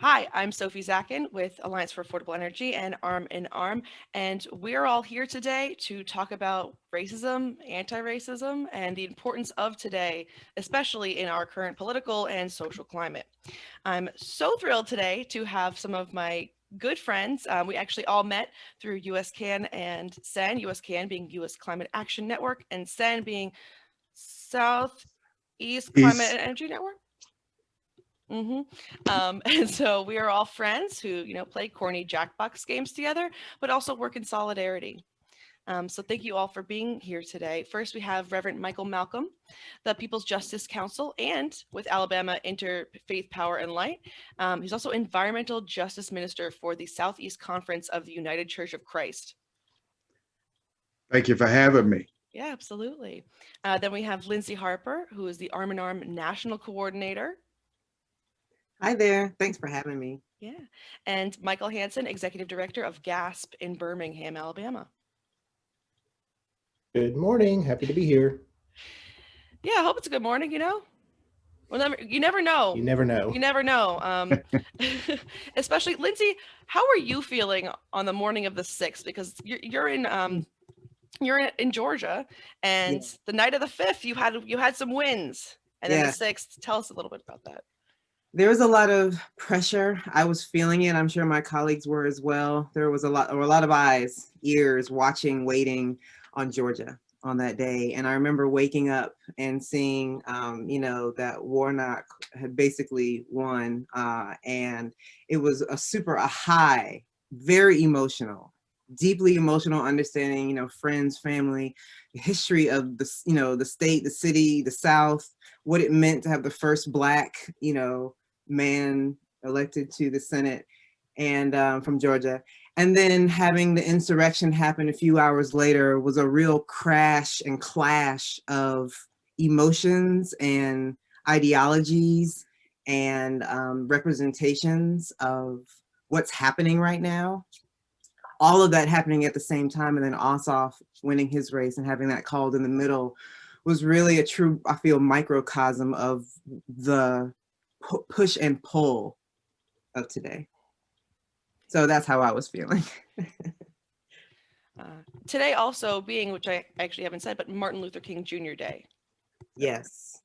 Hi, I'm Sophie Zakin with Alliance for Affordable Energy and Arm in Arm, and we're all here today to talk about racism, anti-racism, and the importance of today, especially in our current political and social climate. I'm so thrilled today to have some of my good friends. We actually all met through US CAN and SEN, US CAN being US Climate Action Network, and SEN being Southeast Climate He's and Energy Network. hmm and so we are all friends who, play corny Jackbox games together, but also work in solidarity. So thank you all for being here today. First, we have Reverend Michael Malcom, the People's Justice Council, and with Alabama Interfaith Power and Light. He's also Environmental Justice Minister for the Southeast Conference of the United Church of Christ. Thank you for having me. Yeah, absolutely. Then we have Lindsay Harper, who is the Arm in Arm National Coordinator. Hi there. Thanks for having me. Yeah. And Michael Hansen, Executive Director of GASP in Birmingham, Alabama. Good morning. Happy to be here. Yeah, I hope it's a good morning, Well, you never know. You never know. You never know. Especially, Lindsay, how are you feeling on the morning of the 6th? Because you're in Georgia, and Yeah. the night of the 5th, you had some wins. And then the Yeah. 6th, tell us a little bit about that. There was a lot of pressure. I was feeling it. I'm sure my colleagues were as well. There was a lot of eyes, ears watching, waiting on Georgia on that day. And I remember waking up and seeing, that Warnock had basically won. And it was a high, very emotional, deeply emotional understanding, friends, family, the history of the state, the city, the South, what it meant to have the first Black, man elected to the Senate and from Georgia. And then having the insurrection happen a few hours later was a real crash and clash of emotions and ideologies and representations of what's happening right now. All of that happening at the same time, and then Ossoff winning his race and having that called in the middle was really a true, I feel, microcosm of the push and pull of today. So that's how I was feeling. Today also being, which I actually haven't said, but Martin Luther King Jr. Day. Yes.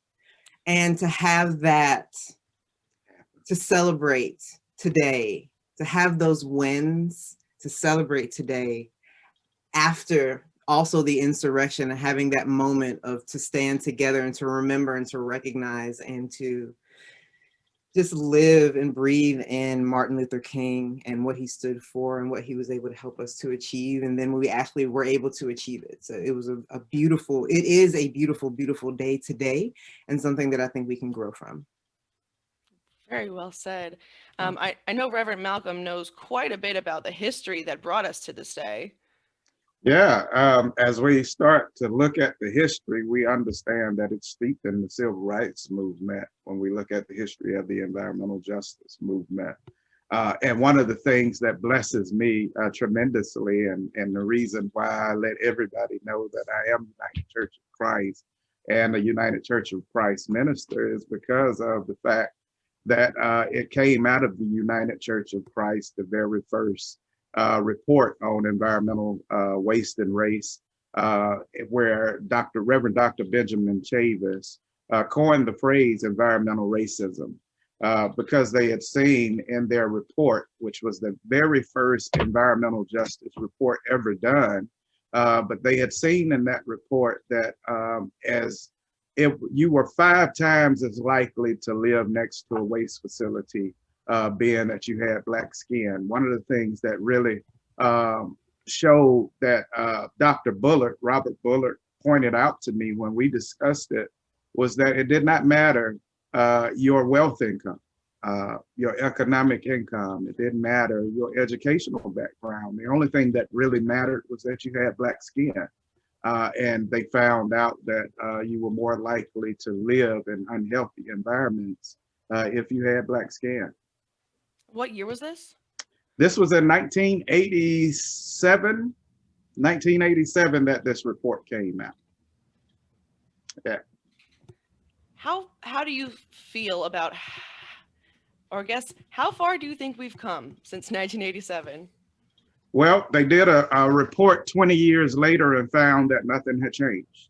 And to have that, to celebrate today, to have those wins, to celebrate today after also the insurrection and having that moment of to stand together and to remember and to recognize and to just live and breathe in Martin Luther King and what he stood for and what he was able to help us to achieve. And then we actually were able to achieve it. So it was it is a beautiful, beautiful day today, and something that I think we can grow from. Very well said. I know Reverend Malcolm knows quite a bit about the history that brought us to this day. Yeah, as we start to look at the history, we understand that it's steeped in the civil rights movement when we look at the history of the environmental justice movement. And one of the things that blesses me tremendously, and the reason why I let everybody know that I am United Church of Christ and a United Church of Christ minister, is because of the fact that it came out of the United Church of Christ, the very first report on environmental waste and race, where Reverend Dr. Benjamin Chavis coined the phrase environmental racism, because they had seen in their report, which was the very first environmental justice report ever done, but they had seen in that report that as if you were 5 times as likely to live next to a waste facility, being that you had Black skin. One of the things that really showed that Dr. Bullard, Robert Bullard, pointed out to me when we discussed it was that it did not matter your wealth income, your economic income. It didn't matter your educational background. The only thing that really mattered was that you had Black skin. And they found out that you were more likely to live in unhealthy environments if you had Black skin. What year was this? This was in 1987 that this report came out. Yeah. How do you feel about, or I guess, how far do you think we've come since 1987? Well, they did a report 20 years later and found that nothing had changed.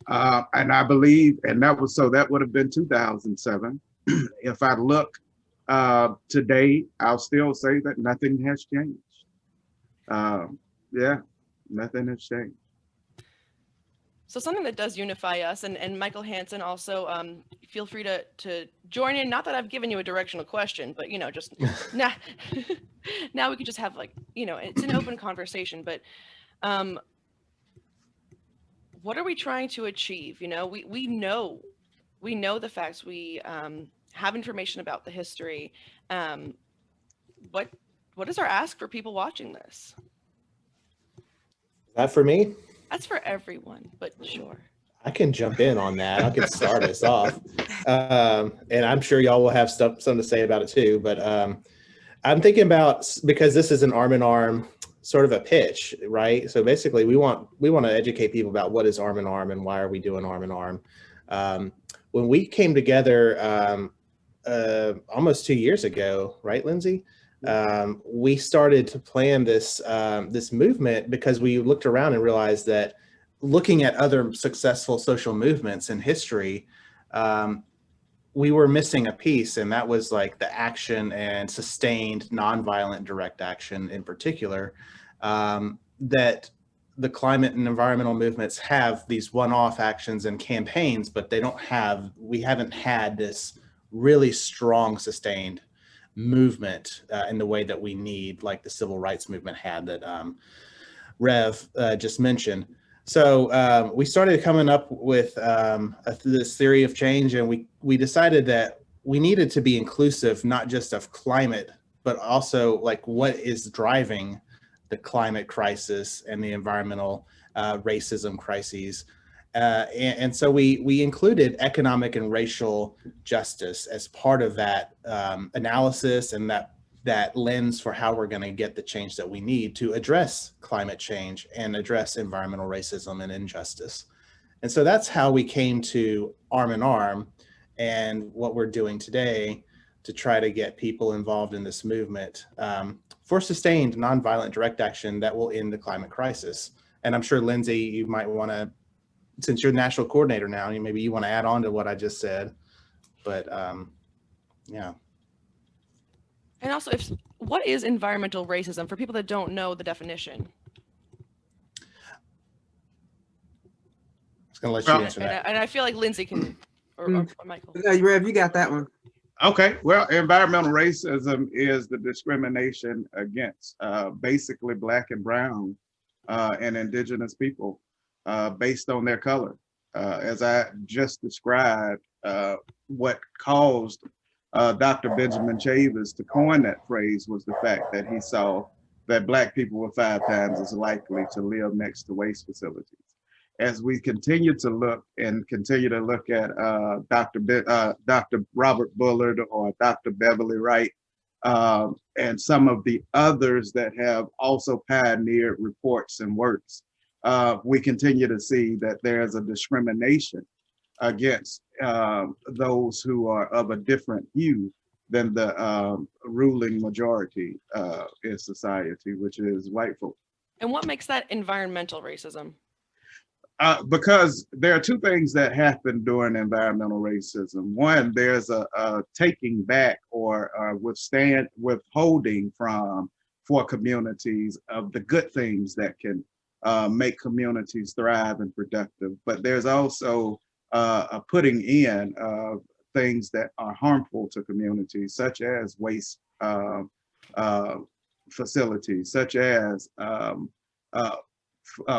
And I believe, and that would have been 2007. If I look today, I'll still say that nothing has changed. Yeah, nothing has changed. So something that does unify us, and Michael Hansen also, feel free to join in. Not that I've given you a directional question, but just now, now we can just have it's an open conversation. But what are we trying to achieve? We know the facts. We have information about the history. What is our ask for people watching this? Is that for me? That's for everyone, but sure. I can jump in on that. I can start us off. And I'm sure y'all will have something to say about it too. But I'm thinking about, because this is an arm in arm sort of a pitch, right? So basically we want to educate people about what is arm in arm and why are we doing arm in arm. When we came together almost 2 years ago, right, Lindsay? We started to plan this movement because we looked around and realized that looking at other successful social movements in history, we were missing a piece, and that was like the action and sustained nonviolent direct action in particular, that the climate and environmental movements have these one-off actions and campaigns, but we haven't had this really strong sustained movement in the way that we need, like the civil rights movement had that Rev just mentioned. So we started coming up with this theory of change, and we decided that we needed to be inclusive, not just of climate, but also like what is driving the climate crisis and the environmental racism crises. And so we included economic and racial justice as part of that analysis and that lens for how we're going to get the change that we need to address climate change and address environmental racism and injustice. And so that's how we came to Arm in Arm and what we're doing today to try to get people involved in this movement for sustained nonviolent direct action that will end the climate crisis. And I'm sure, Lindsay, you might want to, since you're national coordinator now, maybe you want to add on to what I just said, but yeah. And also, what is environmental racism for people that don't know the definition? I was going to let you answer that. And I feel like Lindsay can, or Michael. No, Rev, you got that one. Okay, well, environmental racism is the discrimination against basically Black and brown and indigenous people based on their color. As I just described, what caused Dr. Benjamin Chavis to coin that phrase was the fact that he saw that Black people were 5 times as likely to live next to waste facilities. As we continue to look at Dr. Robert Bullard or Dr. Beverly Wright and some of the others that have also pioneered reports and works, we continue to see that there's a discrimination against those who are of a different hue than the ruling majority in society, which is white folk. And what makes that environmental racism? Because there are 2 things that happen during environmental racism. One, there's a taking back or withholding for communities of the good things that can make communities thrive and productive. But there's also a putting in of things that are harmful to communities, such as waste facilities, such as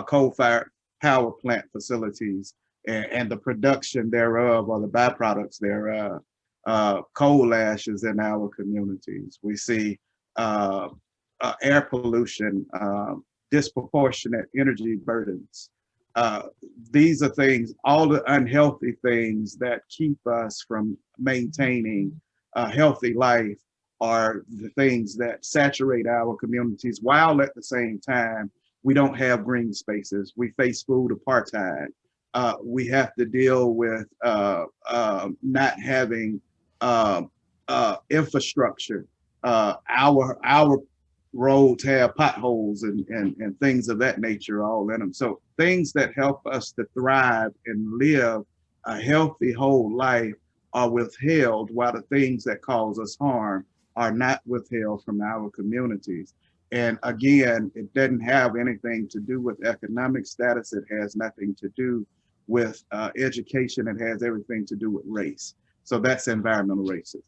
coal-fired power plant facilities and the production thereof or the byproducts thereof, coal ashes in our communities. We see air pollution, disproportionate energy burdens. These are things, all the unhealthy things that keep us from maintaining a healthy life are the things that saturate our communities, while at the same time, we don't have green spaces. We face food apartheid. We have to deal with not having infrastructure. Our roads have potholes and things of that nature all in them. So things that help us to thrive and live a healthy whole life are withheld, while the things that cause us harm are not withheld from our communities. And again, it doesn't have anything to do with economic status. It has nothing to do with education. It has everything to do with race. So that's environmental racism.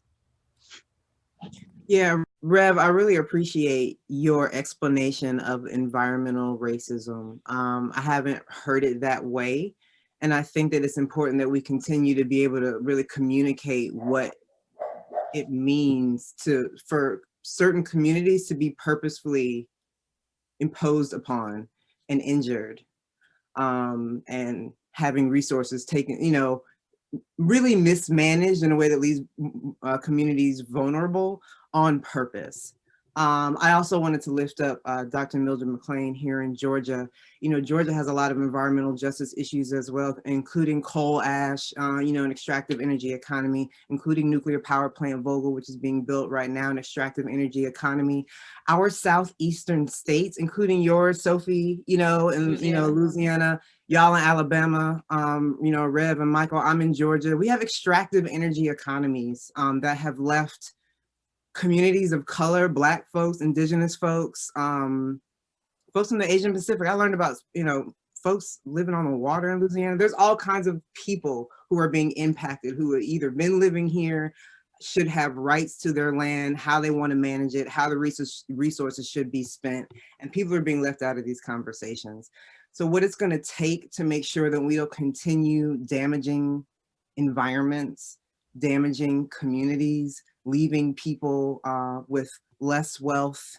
Yeah, Rev, I really appreciate your explanation of environmental racism. I haven't heard it that way. And I think that it's important that we continue to be able to really communicate what it means for certain communities to be purposefully imposed upon and injured, and having resources taken, really mismanaged in a way that leaves communities vulnerable on purpose. I also wanted to lift up Dr. Mildred McLean here in Georgia. Georgia has a lot of environmental justice issues as well, including coal ash, an extractive energy economy, including nuclear power plant Vogtle, which is being built right now, an extractive energy economy. Our southeastern states, including yours, Sophie, and Louisiana, y'all in Alabama, Rev and Michael, I'm in Georgia. We have extractive energy economies that have left communities of color, Black folks, Indigenous folks, folks in the Asian Pacific. I learned about, folks living on the water in Louisiana. There's all kinds of people who are being impacted, who have either been living here, should have rights to their land, how they want to manage it, how the resources should be spent, and people are being left out of these conversations. So what it's going to take to make sure that we don't continue damaging environments, damaging communities, leaving people with less wealth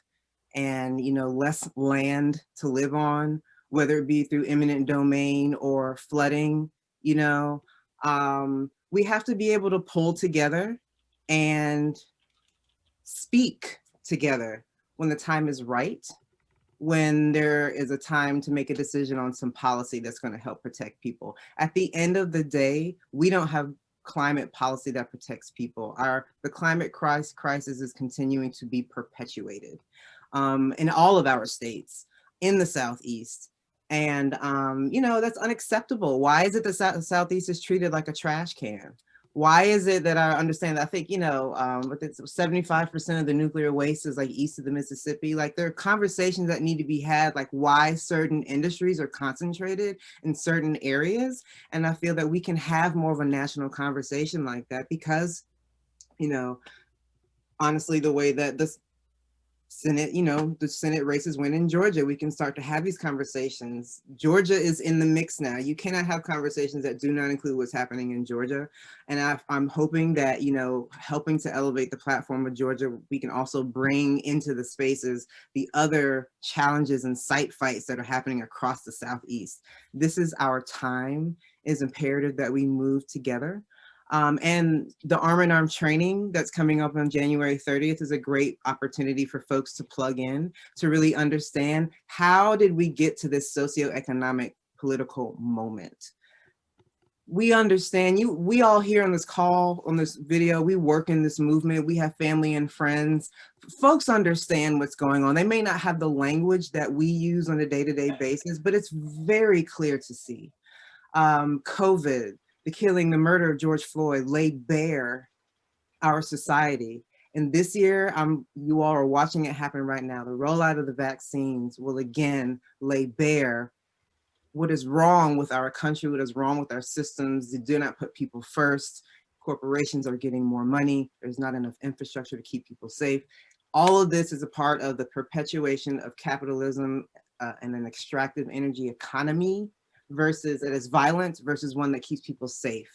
and less land to live on, whether it be through eminent domain or flooding. We have to be able to pull together and speak together when the time is right, when there is a time to make a decision on some policy that's going to help protect people. At the end of the day, we don't have climate policy that protects people. The climate crisis is continuing to be perpetuated in all of our states, in the Southeast. And, that's unacceptable. Why is it the Southeast is treated like a trash can? Why is it that I understand that I think, 75% of the nuclear waste is like east of the Mississippi? Like there are conversations that need to be had, like why certain industries are concentrated in certain areas. And I feel that we can have more of a national conversation like that because, honestly, the way that the Senate races went in Georgia, we can start to have these conversations. Georgia is in the mix now. You cannot have conversations that do not include what's happening in Georgia. And I'm hoping that, helping to elevate the platform of Georgia, we can also bring into the spaces the other challenges and site fights that are happening across the Southeast. This is our time. It is imperative that we move together. And the Arm in Arm training that's coming up on January 30th is a great opportunity for folks to plug in, to really understand how did we get to this socioeconomic political moment. We understand we all here on this call, on this video, we work in this movement, we have family and friends. Folks understand what's going on. They may not have the language that we use on a day-to-day basis, but it's very clear to see. COVID, the killing, the murder of George Floyd laid bare our society. And this year, you all are watching it happen right now. The rollout of the vaccines will again lay bare what is wrong with our country, what is wrong with our systems. They do not put people first. Corporations are getting more money. There's not enough infrastructure to keep people safe. All of this is a part of the perpetuation of capitalism and an extractive energy economy versus it is violent versus one that keeps people safe.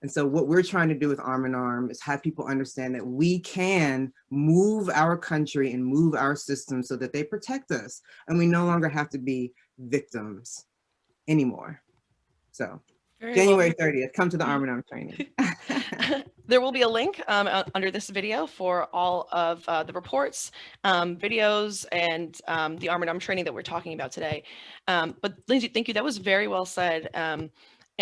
And so what we're trying to do with Arm in Arm is have people understand that we can move our country and move our systems so that they protect us and we no longer have to be victims anymore. So January 30th, come to the Arm in Arm training. There will be a link under this video for all of the reports, videos, and the Arm in Arm training that we're talking about today. But Lindsay, thank you. That was very well said.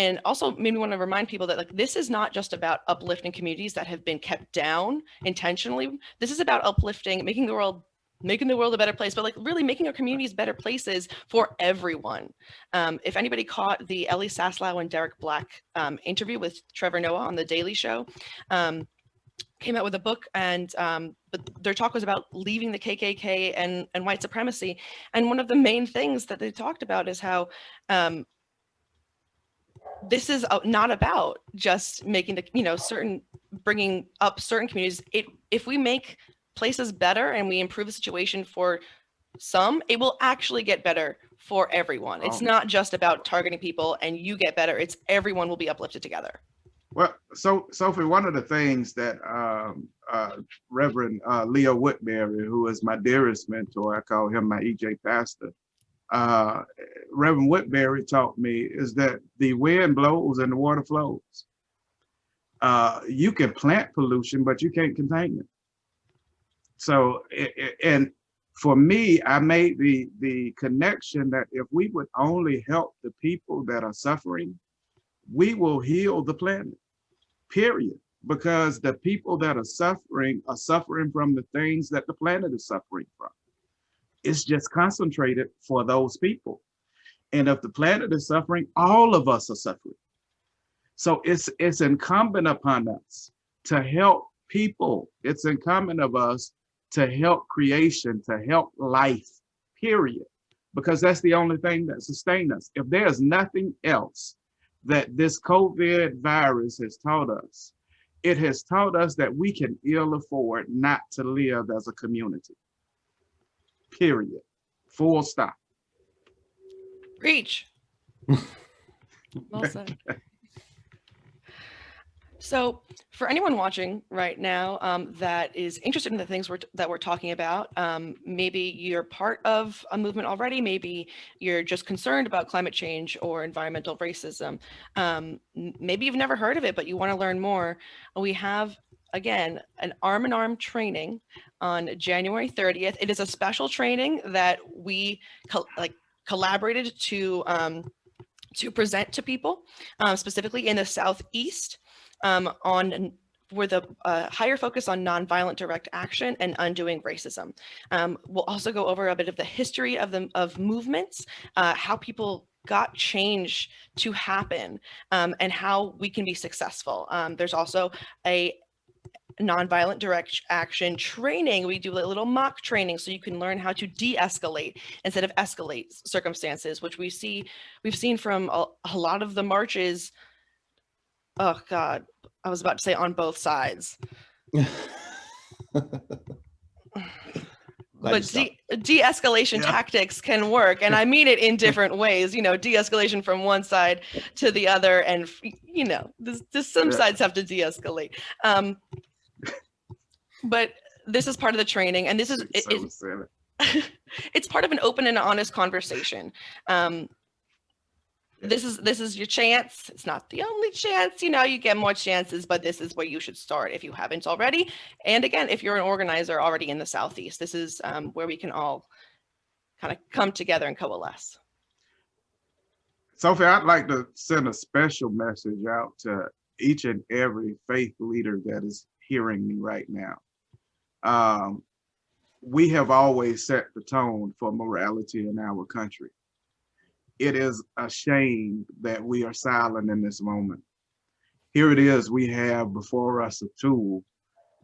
And also maybe want to remind people that like this is not just about uplifting communities that have been kept down intentionally. This is about uplifting, making the world a better place, but like really making our communities better places for everyone. If anybody caught the Ellie Saslow and Derek Black interview with Trevor Noah on The Daily Show, came out with a book, and but their talk was about leaving the KKK and white supremacy. And one of the main things that they talked about is how this is not about just making the, bringing up certain communities. If we make places better and we improve the situation for some, it will actually get better for everyone. It's not just about targeting people and you get better. It's everyone will be uplifted together. Well, so Sophie, one of the things that Reverend Leo Woodbury, who is my dearest mentor, I call him my EJ pastor, Reverend Woodbury taught me is that the wind blows and the water flows. You can plant pollution, but you can't contain it. So, and for me, I made the connection that if we would only help the people that are suffering, we will heal the planet, period. Because the people that are suffering from the things that the planet is suffering from. It's just concentrated for those people. And if the planet is suffering, all of us are suffering. So it's incumbent upon us to help people. It's incumbent of us to help creation, to help life, period. Because that's the only thing that sustains us. If there's nothing else that this COVID virus has taught us, it has taught us that we can ill afford not to live as a community. Period. Full stop. Preach. Well said. So for anyone watching right now that is interested in the things that we're talking about, maybe you're part of a movement already, maybe you're just concerned about climate change or environmental racism, maybe you've never heard of it, but you want to learn more. We have, again, an arm in arm training on January 30th. It is a special training that we collaborated to present to people, specifically in the Southeast, with a higher focus on nonviolent direct action and undoing racism. We'll also go over a bit of the history of movements, how people got change to happen, and how we can be successful. There's also a nonviolent direct action training. We do a little mock training so you can learn how to de-escalate instead of escalate circumstances, which we've seen from a lot of the marches. Oh God, I was about to say on both sides. But de-escalation tactics can work, and I mean it in different ways. De-escalation from one side to the other, and some sides have to de-escalate. But this is part of the training, and this is it's part of an open and honest conversation. This is your chance. It's not the only chance, you get more chances, but this is where you should start if you haven't already. And again, if you're an organizer already in the Southeast, this is where we can all kind of come together and coalesce. Sophie, I'd like to send a special message out to each and every faith leader that is hearing me right now. We have always set the tone for morality in our country. It is a shame that we are silent in this moment. Here it is, we have before us a tool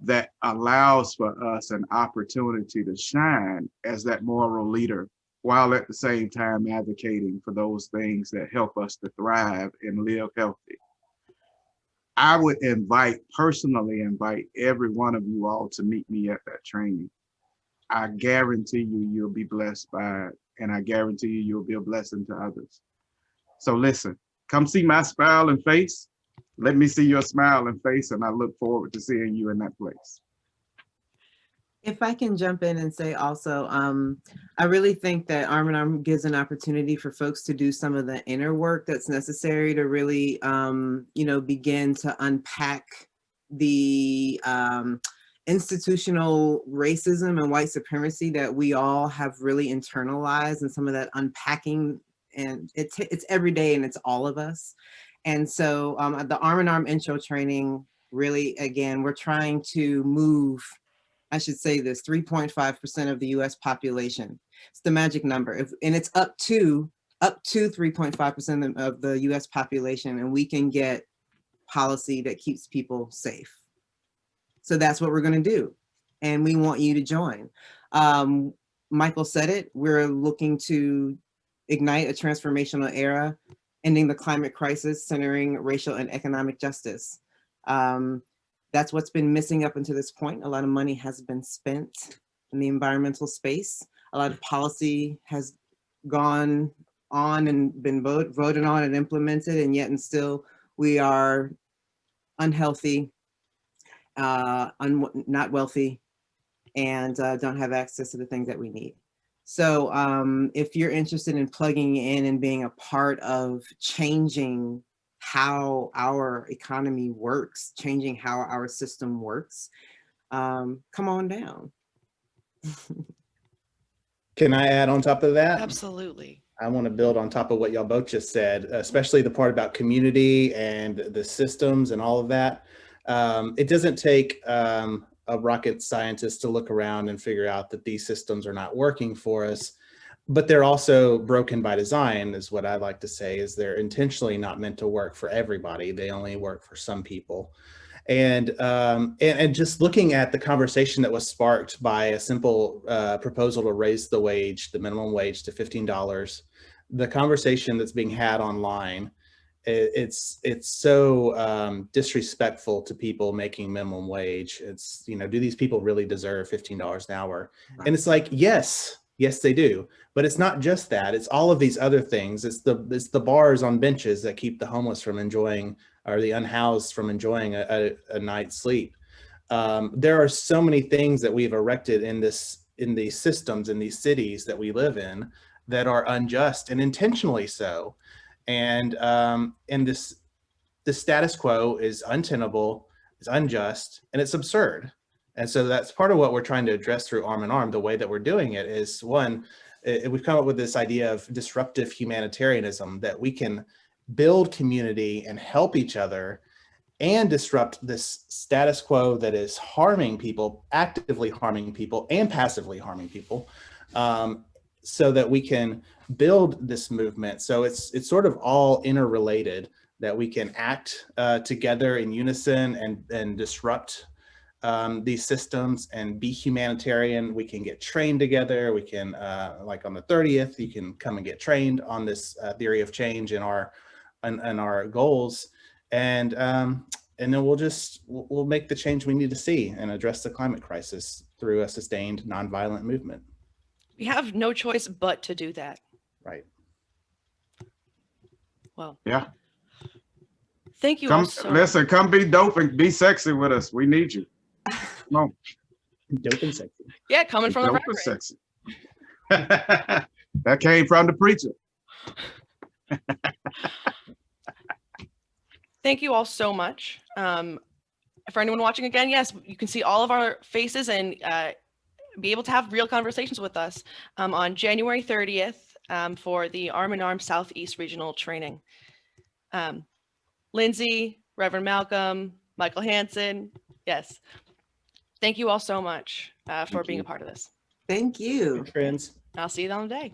that allows for us an opportunity to shine as that moral leader, while at the same time advocating for those things that help us to thrive and live healthy. I would personally invite every one of you all to meet me at that training. I guarantee you'll be blessed by it. And I guarantee you'll be a blessing to others. So listen, come see my smiling face. Let me see your smiling face, and I look forward to seeing you in that place. If I can jump in and say also, I really think that Arm in Arm gives an opportunity for folks to do some of the inner work that's necessary to really, begin to unpack the institutional racism and white supremacy that we all have really internalized, and some of that unpacking, and it's every day and it's all of us. And so the Arm in Arm intro training, really, again, we're trying to move, I should say this, 3.5% of the US population. It's the magic number. And it's up to 3.5% of the US population, and we can get policy that keeps people safe. So that's what we're going to do. And we want you to join. Michael said it, we're looking to ignite a transformational era, ending the climate crisis, centering racial and economic justice. That's what's been missing up until this point. A lot of money has been spent in the environmental space. A lot of policy has gone on and been voted on and implemented, and yet and still we are unhealthy, not wealthy, and don't have access to the things that we need. So if you're interested in plugging in and being a part of changing how our economy works, changing how our system works, come on down. Can I add on top of that? Absolutely. I want to build on top of what y'all both just said, especially the part about community and the systems and all of that. It doesn't take a rocket scientist to look around and figure out that these systems are not working for us, but they're also broken by design, is what I like to say, is they're intentionally not meant to work for everybody. They only work for some people. And just looking at the conversation that was sparked by a simple proposal to raise the wage, the minimum wage, to $15, the conversation that's being had online, it's so disrespectful to people making minimum wage. It's, you know, do these people really deserve $15 an hour? Right. And it's like, yes, they do. But it's not just that. It's all of these other things. It's the bars on benches that keep the homeless from enjoying, or the unhoused from enjoying a night's sleep. There are so many things that we've erected in these systems, in these cities that we live in, that are unjust, and intentionally so. And the status quo is untenable, it's unjust, and it's absurd. And so that's part of what we're trying to address through Arm in Arm. The way that we're doing it is, one, we've come up with this idea of disruptive humanitarianism, that we can build community and help each other and disrupt this status quo that is harming people, actively harming people and passively harming people, so that we can build this movement. So it's sort of all interrelated, that we can act together in unison and disrupt these systems and be humanitarian. We can get trained together. We can, like on the 30th, you can come and get trained on this theory of change and our goals. And then we'll make the change we need to see and address the climate crisis through a sustained nonviolent movement. We have no choice but to do that. Right. Well, Yeah. thank you Come, all so listen, come be dope and be sexy with us. We need you. Come on. Dope and sexy. Yeah, coming from the Dope and reverend. sexy. That came from the preacher. Thank you all so much. For anyone watching again, yes, you can see all of our faces and be able to have real conversations with us on January 30th for the Arm in Arm Southeast Regional Training. Lindsay, Reverend Malcom, Michael Hansen, yes. Thank you all so much for being a part of this. Thank you. Friends. I'll see you on the day.